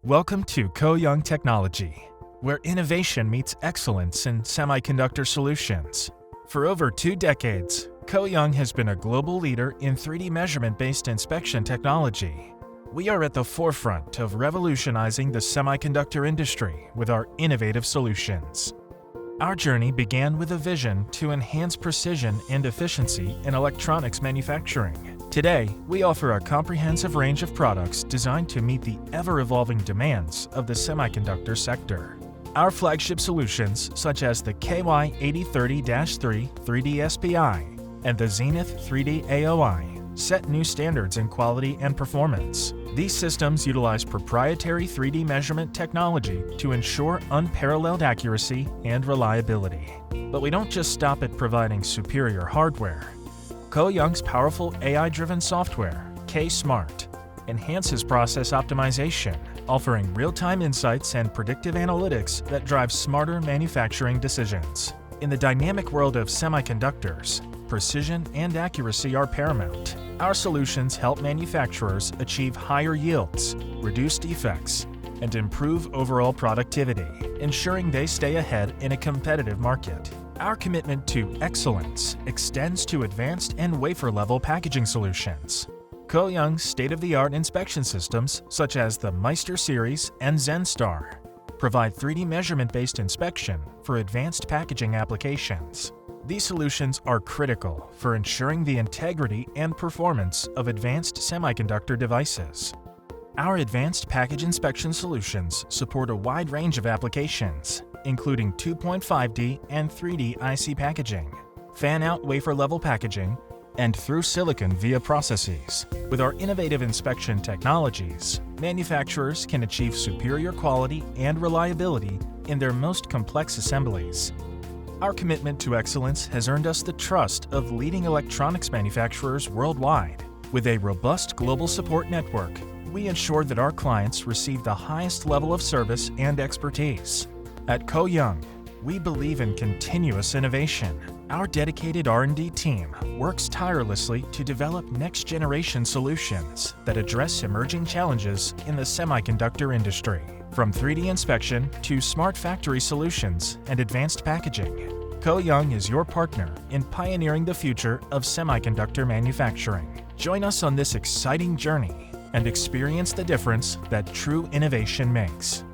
Welcome to Ko-Young Technology, where innovation meets excellence in semiconductor solutions. For over 2 decades, Ko-Young has been a global leader in 3D measurement-based inspection technology. We are at the forefront of revolutionizing the semiconductor industry with our innovative solutions. Our journey began with a vision to enhance precision and efficiency in electronics manufacturing. Today, we offer a comprehensive range of products designed to meet the ever-evolving demands of the semiconductor sector. Our flagship solutions, such as the KY8030-3 3D SPI and the Zenith 3D AOI, set new standards in quality and performance. These systems utilize proprietary 3D measurement technology to ensure unparalleled accuracy and reliability. But we don't just stop at providing superior hardware. Ko-Young's powerful AI-driven software, K-Smart, enhances process optimization, offering real-time insights and predictive analytics that drive smarter manufacturing decisions. In the dynamic world of semiconductors, precision and accuracy are paramount. Our solutions help manufacturers achieve higher yields, reduce defects, and improve overall productivity, ensuring they stay ahead in a competitive market. Our commitment to excellence extends to advanced and wafer-level packaging solutions. Ko-Young's state-of-the-art inspection systems, such as the Meister series and ZenStar, provide 3D measurement-based inspection for advanced packaging applications. These solutions are critical for ensuring the integrity and performance of advanced semiconductor devices. Our advanced package inspection solutions support a wide range of applications, including 2.5D and 3D IC packaging, fan-out wafer-level packaging, and through-silicon via processes. With our innovative inspection technologies, manufacturers can achieve superior quality and reliability in their most complex assemblies. Our commitment to excellence has earned us the trust of leading electronics manufacturers worldwide. With a robust global support network, we ensure that our clients receive the highest level of service and expertise. At Ko-Young, we believe in continuous innovation. Our dedicated R&D team works tirelessly to develop next-generation solutions that address emerging challenges in the semiconductor industry. From 3D inspection to smart factory solutions and advanced packaging, Ko-Young is your partner in pioneering the future of semiconductor manufacturing. Join us on this exciting journey and experience the difference that true innovation makes.